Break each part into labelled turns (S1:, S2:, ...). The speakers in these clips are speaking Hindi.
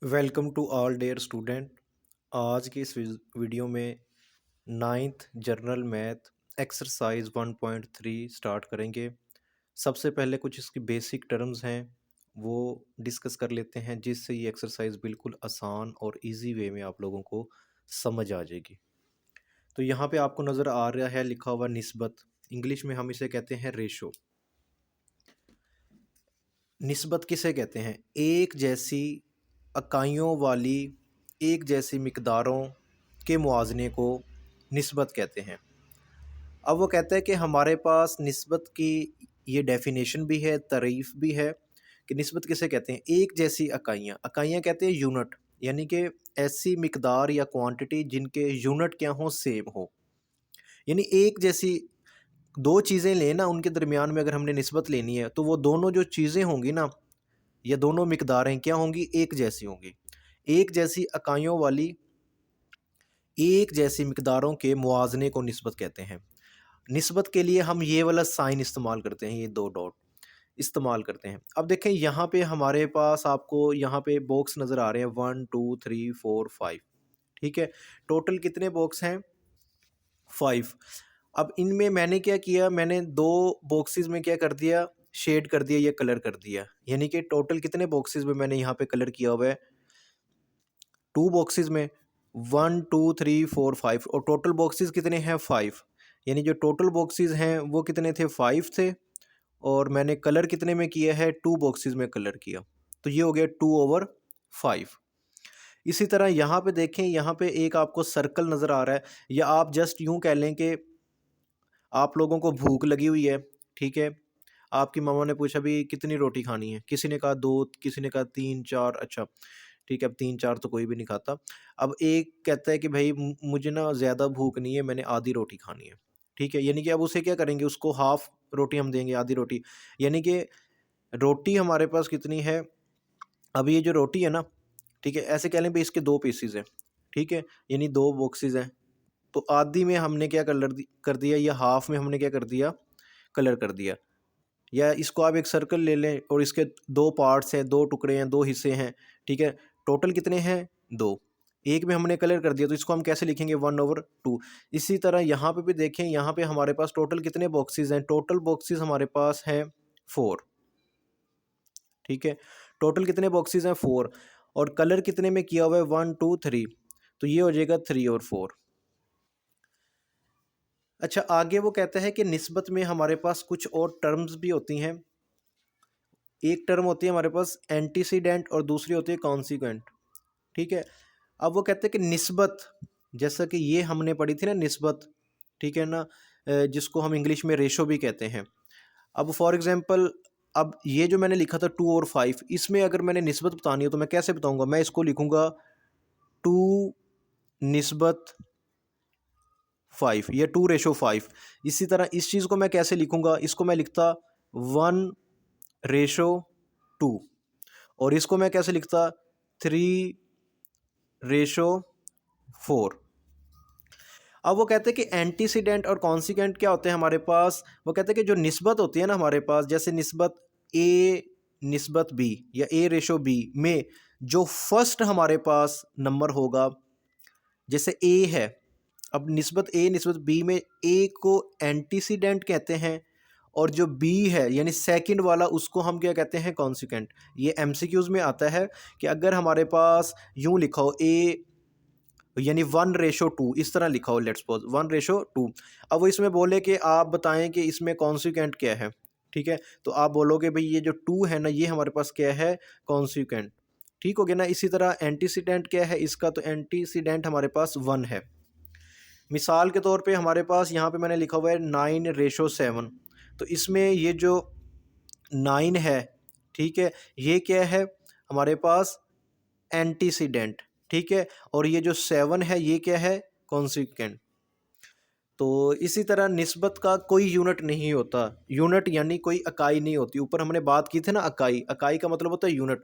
S1: Welcome to all dear student. आज की इस वीडियो में ninth general math exercise 1.3 start करेंगे। सबसे पहले कुछ इसकी बेसिक टर्म्स हैं वो डिस्कस कर लेते हैं, जिससे ये एक्सरसाइज बिल्कुल आसान और इजी वे में आप लोगों को समझ आ जाएगी। तो यहाँ पे आपको नज़र आ रहा है लिखा हुआ निस्बत, इंग्लिश में हम इसे कहते हैं रेशो। निस्बत किसे कहते हैं? एक जैसी इकाइयों वाली एक जैसी मिकदारों के मुआवजे को निस्बत कहते हैं। अब वो कहता है कि हमारे पास निस्बत की ये डेफिनेशन भी है, तारीफ भी है कि निस्बत किसे कहते हैं। एक जैसी इकाइयाँ, इकाइयाँ कहते हैं यूनिट, यानी कि ऐसी मिकदार या क्वांटिटी जिनके यूनिट क्या हो, सेम हो। यानी एक जैसी दो चीज़ें लें ना, उनके दरमियान में अगर हमने निस्बत लेनी है तो वो दोनों जो चीज़ें होंगी ना, ये दोनों मिकदारें क्या होंगी, एक जैसी होंगी। एक जैसी इकाइयों वाली एक जैसी मिकदारों के मुआवजे को निस्बत कहते हैं। निस्बत के लिए हम ये वाला साइन इस्तेमाल करते हैं, ये दो डॉट इस्तेमाल करते हैं। अब देखें यहाँ पे हमारे पास आपको यहाँ पे बॉक्स नज़र आ रहे हैं 1 2 3 4 5। ठीक है, टोटल कितने बॉक्स हैं? 5। अब इनमें मैंने क्या किया, मैंने दो बॉक्सेस में क्या कर दिया, शेड कर दिया या कलर कर दिया। यानी कि टोटल कितने बॉक्सेस में मैंने यहाँ पे कलर किया हुआ है? 2 बॉक्सेस में 1 2 3 4 5, और टोटल बॉक्सेस कितने हैं? 5। यानी जो टोटल बॉक्सेस हैं वो कितने थे? 5 थे। और मैंने कलर कितने में किया है? 2 बॉक्सेस में कलर किया, तो ये हो गया 2/5। इसी तरह यहाँ पे देखें, यहाँ पे एक आपको सर्कल नज़र आ रहा है, या आप जस्ट यूँ कह लें कि आप लोगों को भूख लगी हुई है। ठीक है, आपकी मामा ने पूछा भी कितनी रोटी खानी है, किसी ने कहा 2, किसी ने कहा 3 4। अच्छा ठीक है, अब 3 4 तो कोई भी नहीं खाता। अब एक कहता है कि भाई मुझे ना ज़्यादा भूख नहीं है, मैंने आधी रोटी खानी है। ठीक है, यानी कि अब उसे क्या करेंगे, उसको हाफ़ रोटी हम देंगे, आधी रोटी। यानी कि रोटी हमारे पास कितनी है? अब ये जो रोटी है ना, ठीक है, ऐसे कह लें भाई इसके 2 पीसेज़ हैं। ठीक है, यानी 2 बॉक्सेज़ हैं, तो आधी में हमने क्या कर दिया, या हाफ़ में हमने क्या कर दिया, कलर कर दिया। या इसको आप एक सर्कल ले लें और इसके 2 पार्ट्स हैं, 2 टुकड़े हैं, 2 हिस्से हैं। ठीक है, टोटल कितने हैं? 2। एक में हमने कलर कर दिया, तो इसको हम कैसे लिखेंगे? 1/2। इसी तरह यहाँ पे भी देखें, यहाँ पे हमारे पास टोटल कितने बॉक्सेस हैं? टोटल बॉक्सेस हमारे पास हैं 4। ठीक है, टोटल कितने बॉक्सेस हैं? 4। और कलर कितने में किया हुआ है? 1 2 3, तो ये हो जाएगा 3 और 4। अच्छा, आगे वो कहता है कि निस्बत में हमारे पास कुछ और टर्म्स भी होती हैं। एक टर्म होती है हमारे पास एंटीसीडेंट और दूसरी होती है कॉन्सिक्वेंट। ठीक है, अब वो कहते हैं कि निस्बत, जैसा कि ये हमने पढ़ी थी ना निस्बत, ठीक है ना, जिसको हम इंग्लिश में रेशो भी कहते हैं। अब फॉर एग्जांपल, अब ये जो मैंने लिखा था 2 और 5, इसमें अगर मैंने निस्बत बतानी हो तो मैं कैसे बताऊंगा? मैं इसको लिखूंगा 2 निस्बत 5 या 2/5। इसी तरह इस चीज़ को मैं कैसे लिखूंगा? इसको मैं लिखता 1/2, और इसको मैं कैसे लिखता? 3/4। अब वो कहते हैं कि एंटीसीडेंट और कॉन्सिक्वेंट क्या होते हैं हमारे पास? वो कहते हैं कि जो निस्बत होती है ना हमारे पास, जैसे निस्बत ए निस्बत बी या A/B में जो फर्स्ट हमारे पास नंबर होगा, जैसे ए है, अब निस्बत ए निस्बत बी में ए को एंटीसीडेंट कहते हैं, और जो बी है यानी सेकंड वाला, उसको हम क्या कहते हैं? कॉन्सिक्वेंट। ये एमसीक्यूज में आता है कि अगर हमारे पास यूं लिखा हो ए यानी 1/2, इस तरह लिखा हो, लेट्स सपोज 1/2। अब वो इसमें बोले कि आप बताएं कि इसमें कॉन्सिक्वेंट क्या है। ठीक है, तो आप बोलोगे भाई ये जो 2 है ना, ये हमारे पास क्या है? कॉन्सिक्वेंट। ठीक हो गया ना। इसी तरह एंटीसीडेंट क्या है इसका? तो एंटीसीडेंट हमारे पास 1 है। मिसाल के तौर पे हमारे पास यहाँ पे मैंने लिखा हुआ है 9/7, तो इसमें ये जो 9 है, ठीक है, ये क्या है हमारे पास? एंटीसीडेंट। ठीक है, और ये जो 7 है ये क्या है? कॉन्सिक्वेंट। तो इसी तरह निस्बत का कोई यूनिट नहीं होता। यूनिट यानी कोई इकाई नहीं होती। ऊपर हमने बात की थी ना, इकाई, इकाई का मतलब होता है यूनिट।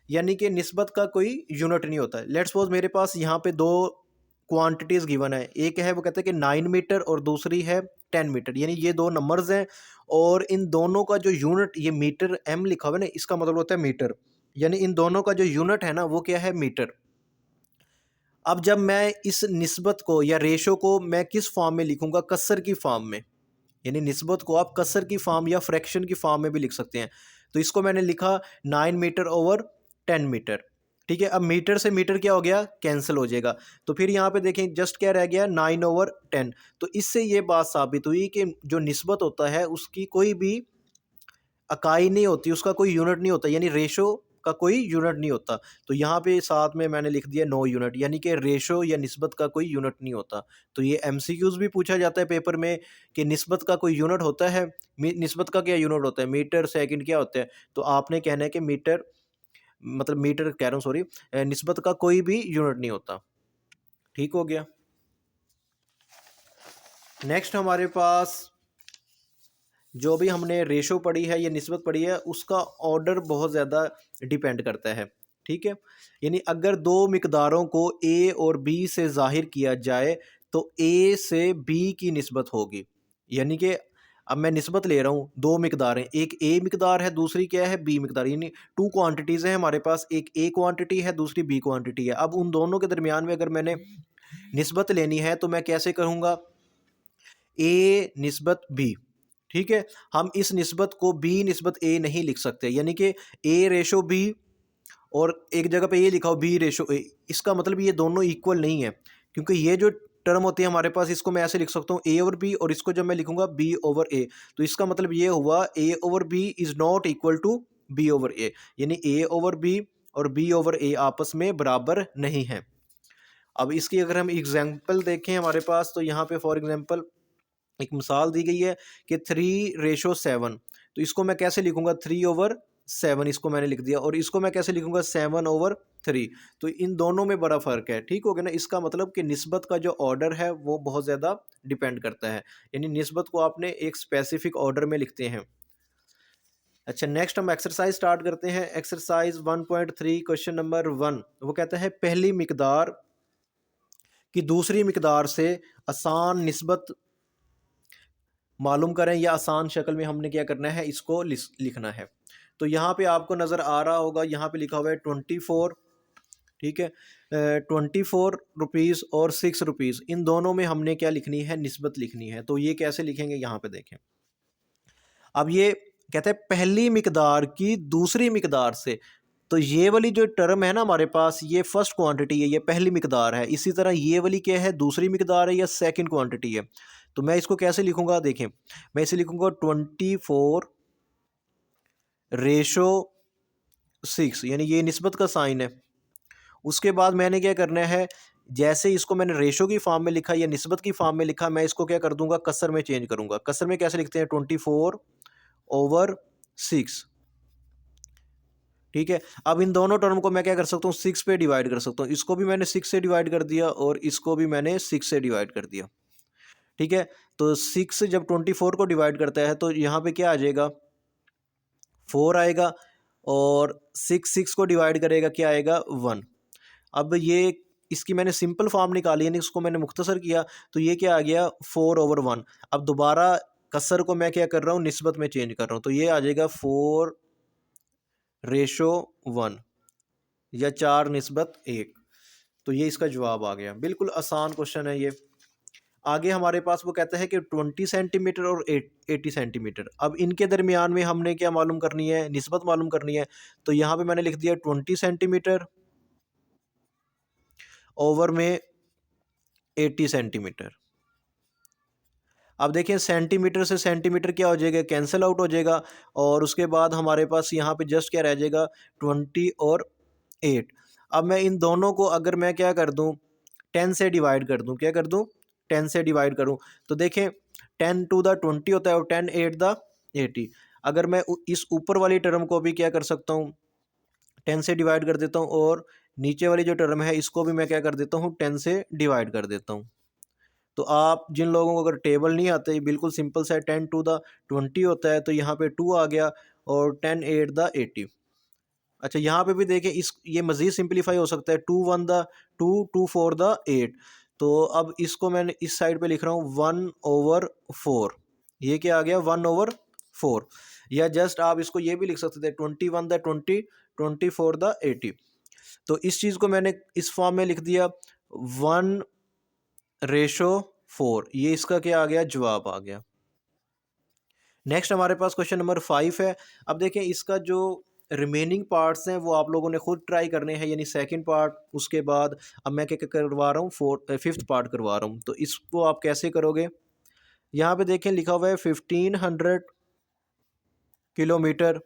S1: यानी कि निस्बत का कोई यूनिट नहीं होता। लेट्स सपोज मेरे पास यहाँ पे दो क्वांटिटीज़ गिवन है, एक है वो कहते हैं कि 9 मीटर और दूसरी है 10 मीटर, यानी ये दो नंबर्स हैं, और इन दोनों का जो यूनिट, ये मीटर, एम लिखा हुआ है ना, इसका मतलब होता है मीटर। यानी इन दोनों का जो यूनिट है ना वो क्या है, मीटर। अब जब मैं इस निस्बत को या रेशो को मैं किस फॉर्म में लिखूंगा, कसर की फॉर्म में, यानी निस्बत को आप कसर की फॉर्म या फ्रैक्शन की फॉर्म में भी लिख सकते हैं। तो इसको मैंने लिखा 9 मीटर/10 मीटर। ठीक है, अब मीटर से मीटर क्या हो गया, कैंसिल हो जाएगा। तो फिर यहाँ पे देखें जस्ट क्या रह गया, 9/10। तो इससे ये बात साबित हुई कि जो निस्बत होता है उसकी कोई भी इकाई नहीं होती, उसका कोई यूनिट नहीं होता, यानी रेशो का कोई यूनिट नहीं होता। तो यहाँ पे साथ में मैंने लिख दिया नो यूनिट, यानी कि रेशो या निस्बत का कोई यूनिट नहीं होता। तो ये एमसीक्यूज भी पूछा जाता है पेपर में कि निस्बत का कोई यूनिट होता है, निस्बत का क्या यूनिट होता है, मीटर सेकंड क्या होता है। तो आपने कहना है कि मीटर, मतलब मीटर कह रहा हूँ सॉरी, निस्बत का कोई भी यूनिट नहीं होता। ठीक हो गया। नेक्स्ट हमारे पास जो भी हमने रेशो पढ़ी है या निस्बत पढ़ी है उसका ऑर्डर बहुत ज़्यादा डिपेंड करता है। ठीक है, यानी अगर दो मिकदारों को ए और बी से ज़ाहिर किया जाए तो ए से बी की निस्बत होगी। यानी कि अब मैं निस्बत ले रहा हूँ, दो मिकदार हैं, एक ए मिकदार है दूसरी क्या है, बी मिकदार, यानी टू क्वांटिटीज़ हैं हमारे पास, एक ए क्वांटिटी है दूसरी बी क्वांटिटी है। अब उन दोनों के दरमियान में अगर मैंने निस्बत लेनी है तो मैं कैसे करूँगा, ए निस्बत बी। ठीक है, हम इस निस्बत को बी निस्बत ए नहीं लिख सकते, यानी कि ए रेशो बी और एक जगह पे ये लिखा हो बी रेशो ए, इसका मतलब ये दोनों इक्वल नहीं है। क्योंकि ये जो टर्म होती है हमारे पास, इसको मैं ऐसे लिख सकता हूँ ए ओवर बी, और इसको जब मैं लिखूंगा बी ओवर ए, तो इसका मतलब ये हुआ A over B is not equal to B over A, यानी ए ओवर बी और बी ओवर ए आपस में बराबर नहीं है। अब इसकी अगर हम एग्जाम्पल देखें हमारे पास, तो यहाँ पे फॉर एग्जाम्पल एक मिसाल दी गई है कि 3:7। तो इसको मैं कैसे लिखूंगा, 3/7, इसको मैंने लिख दिया, और इसको मैं कैसे लिखूंगा, 7/3। तो इन दोनों में बड़ा फ़र्क है। ठीक हो गया ना, इसका मतलब कि निस्बत का जो ऑर्डर है वो बहुत ज़्यादा डिपेंड करता है, यानी निस्बत को आपने एक स्पेसिफिक ऑर्डर में लिखते हैं। अच्छा, नेक्स्ट हम एक्सरसाइज स्टार्ट करते हैं। एक्सरसाइज 1.3 क्वेश्चन नंबर 1, वो कहता है पहली मिकदार की दूसरी मिकदार से आसान निस्बत मालूम करें, या आसान शक्ल में हमने क्या करना है, इसको लिखना है। तो यहाँ पे आपको नज़र आ रहा होगा, यहाँ पे लिखा हुआ है 24। ठीक है, 24 रुपीज़ और 6 रुपीज़, इन दोनों में हमने क्या लिखनी है, निस्बत लिखनी है। तो ये कैसे लिखेंगे, यहाँ पे देखें। अब ये कहते हैं पहली मिकदार की दूसरी मिकदार से, तो ये वाली जो टर्म है ना हमारे पास, ये फर्स्ट क्वांटिटी है, ये पहली मिकदार है। इसी तरह ये वाली क्या है, दूसरी मिकदार है या सेकंड क्वांटिटी है। तो मैं इसको कैसे लिखूंगा, देखें, मैं इसे लिखूंगा 24/6, यानी ये निस्बत का साइन है। उसके बाद मैंने क्या करना है, जैसे इसको मैंने रेशो की फॉर्म में लिखा या निस्बत की फॉर्म में लिखा, मैं इसको क्या कर दूंगा, कसर में चेंज करूंगा। कसर में कैसे लिखते हैं, 24/6। ठीक है, अब इन दोनों टर्म को मैं क्या कर सकता हूँ, 6 पे डिवाइड कर सकता हूँ। इसको भी मैंने 6 से डिवाइड कर दिया और इसको भी मैंने 6 से डिवाइड कर दिया। ठीक है, तो 6 जब 24 को डिवाइड करता है तो यहाँ पे क्या आ जाएगा, 4 आएगा, और 6 को डिवाइड करेगा क्या आएगा, 1। अब ये इसकी मैंने सिंपल फॉर्म निकाली, यानी इसको मैंने मुख्तसर किया, तो ये क्या आ गया, 4/1। अब दोबारा कसर को मैं क्या कर रहा हूँ, निस्बत में चेंज कर रहा हूँ, तो ये आ जाएगा 4/1 या 4/1। तो ये इसका जवाब आ गया। बिल्कुल आसान क्वेश्चन है ये। आगे हमारे पास वो कहता है कि 20 सेंटीमीटर और 80 सेंटीमीटर, अब इनके दरमियान में हमने क्या मालूम करनी है, निस्बत मालूम करनी है। तो यहाँ पे मैंने लिख दिया 20 सेंटीमीटर ओवर में 80 सेंटीमीटर। अब देखिए सेंटीमीटर से सेंटीमीटर क्या हो जाएगा, कैंसिल आउट हो जाएगा, और उसके बाद हमारे पास यहाँ पे जस्ट क्या रह जाएगा, 20 और 8। अब मैं इन दोनों को अगर मैं क्या कर दूँ, 10 से डिवाइड कर दूँ, क्या कर दूँ, 10 से डिवाइड करूँ, तो देखें 10 × 20 होता है और 10 × 8 = 80। अगर मैं इस ऊपर वाली टर्म को भी क्या कर सकता हूँ, 10 से डिवाइड कर देता हूँ, और नीचे वाली जो टर्म है इसको भी मैं क्या कर देता हूँ, 10 से डिवाइड कर देता हूँ। तो आप जिन लोगों को अगर टेबल नहीं आते, बिल्कुल सिंपल सा 10 × 20 होता है, तो यहाँ पे 2 आ गया, और 10 × 8 = 80। अच्छा, यहाँ पे भी देखें, इस ये मज़ीद सिंपलीफाई हो सकता है, 2 × 1 = 2, 2 × 4 = 8। तो अब इसको मैंने इस साइड पे लिख रहा हूँ 1/4। ये क्या आ गया, 1/4। या जस्ट आप इसको ये भी लिख सकते थे, 21/20 20/80। तो इस चीज़ को मैंने इस फॉर्म में लिख दिया 1/4। ये इसका क्या आ गया, जवाब आ गया। नेक्स्ट हमारे पास क्वेश्चन नंबर 5 है। अब देखें इसका जो रिमेनिंग पार्ट्स हैं वो आप लोगों ने खुद ट्राई करने हैं, यानी सेकंड पार्ट, उसके बाद अब मैं क्या करवा रहा हूँ, फिफ्थ पार्ट करवा रहा हूँ। तो इसको आप कैसे करोगे, यहाँ पे देखें लिखा हुआ है 1500 किलोमीटर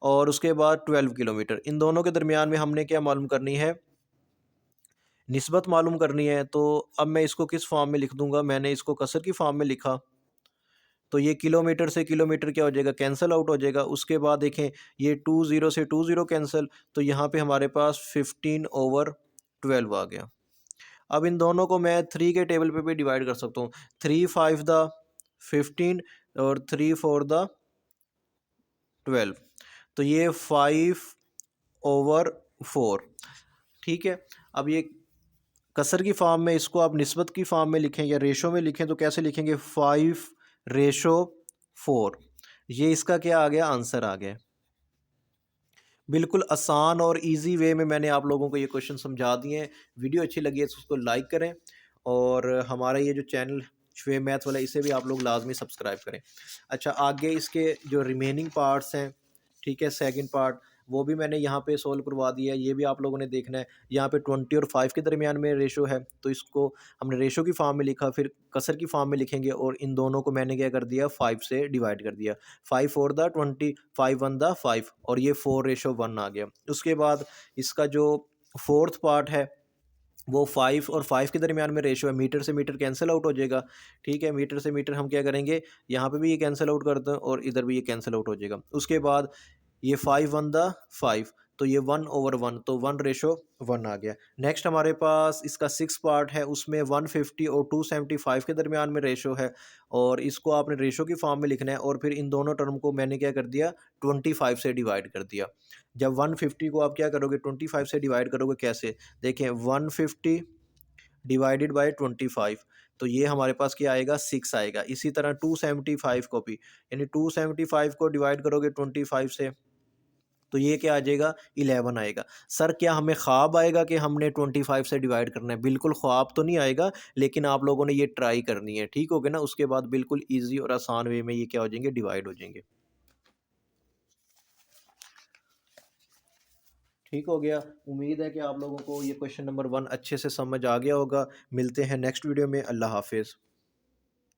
S1: और उसके बाद 12 किलोमीटर। इन दोनों के दरमियान में हमने क्या मालूम करनी है, निस्बत मालूम करनी है। तो अब मैं इसको किस फॉर्म में लिख दूंगा, मैंने इसको कसर की फॉर्म में लिखा, तो ये किलोमीटर से किलोमीटर क्या हो जाएगा, कैंसिल आउट हो जाएगा। उसके बाद देखें ये 20 से 20 कैंसिल, तो यहाँ पे हमारे पास 15/12 आ गया। अब इन दोनों को मैं 3 के टेबल पे भी डिवाइड कर सकता हूँ। 3 5 द 15 और 3 4 द 12, तो ये 5/4। ठीक है। अब ये कसर की फॉर्म में, इसको आप निस्बत की फॉर्म में लिखें या रेशो में लिखें तो कैसे लिखेंगे, 5/4। ये इसका क्या आ गया, आंसर आ गया। बिल्कुल आसान और इजी वे में मैंने आप लोगों को ये क्वेश्चन समझा दिए हैं। वीडियो अच्छी लगी है तो उसको लाइक करें और हमारा ये जो चैनल शुएब मैथ वाला, इसे भी आप लोग लाजमी सब्सक्राइब करें। अच्छा, आगे इसके जो रिमेनिंग पार्ट्स हैं, ठीक है, सेकंड पार्ट, वो भी मैंने यहाँ पे सोल्व करवा दिया है। ये भी आप लोगों ने देखना है। यहाँ पे 20 और 5 के दरमियान में रेशो है, तो इसको हमने रेशो की फॉर्म में लिखा, फिर कसर की फॉर्म में लिखेंगे और इन दोनों को मैंने क्या कर दिया, 5 से डिवाइड कर दिया। 5/4 5/1 और ये 4/1 आ गया। उसके बाद इसका जो फोर्थ पार्ट है वो 5 और 5 के दरमियान में रेशो है, मीटर से मीटर कैंसिल आउट हो जाएगा। ठीक है, मीटर से मीटर हम क्या करेंगे, यहाँ पे भी ये कैंसिल आउट करते हैं और इधर भी ये कैंसिल आउट हो जाएगा। उसके बाद ये 5/5, तो ये 1/1, तो 1/1 आ गया। नेक्स्ट हमारे पास इसका 6 पार्ट है, उसमें 150 और 275 के दरमियान में रेशो है और इसको आपने रेशो की फॉर्म में लिखना है और फिर इन दोनों टर्म को मैंने क्या कर दिया, 25 से डिवाइड कर दिया। जब 150 को आप क्या करोगे, 25 से डिवाइड करोगे, कैसे, देखें 150 डिवाइडेड बाय 25, तो ये हमारे पास क्या आएगा, 6 आएगा। इसी तरह 275 को भी, यानी 275 को डिवाइड करोगे 25 से, तो ये क्या आ जाएगा, 11 आएगा। सर क्या हमें ख्वाब आएगा कि हमने 25 से डिवाइड करना है? बिल्कुल ख्वाब तो नहीं आएगा, लेकिन आप लोगों ने ये ट्राई करनी है, ठीक हो गया ना। उसके बाद बिल्कुल ईजी और आसान वे में ये क्या हो जाएंगे, डिवाइड हो जाएंगे। ठीक हो गया। उम्मीद है कि आप लोगों को ये क्वेश्चन नंबर 1 अच्छे से समझ आ गया होगा। मिलते हैं नेक्स्ट वीडियो में। अल्लाह हाफिज़।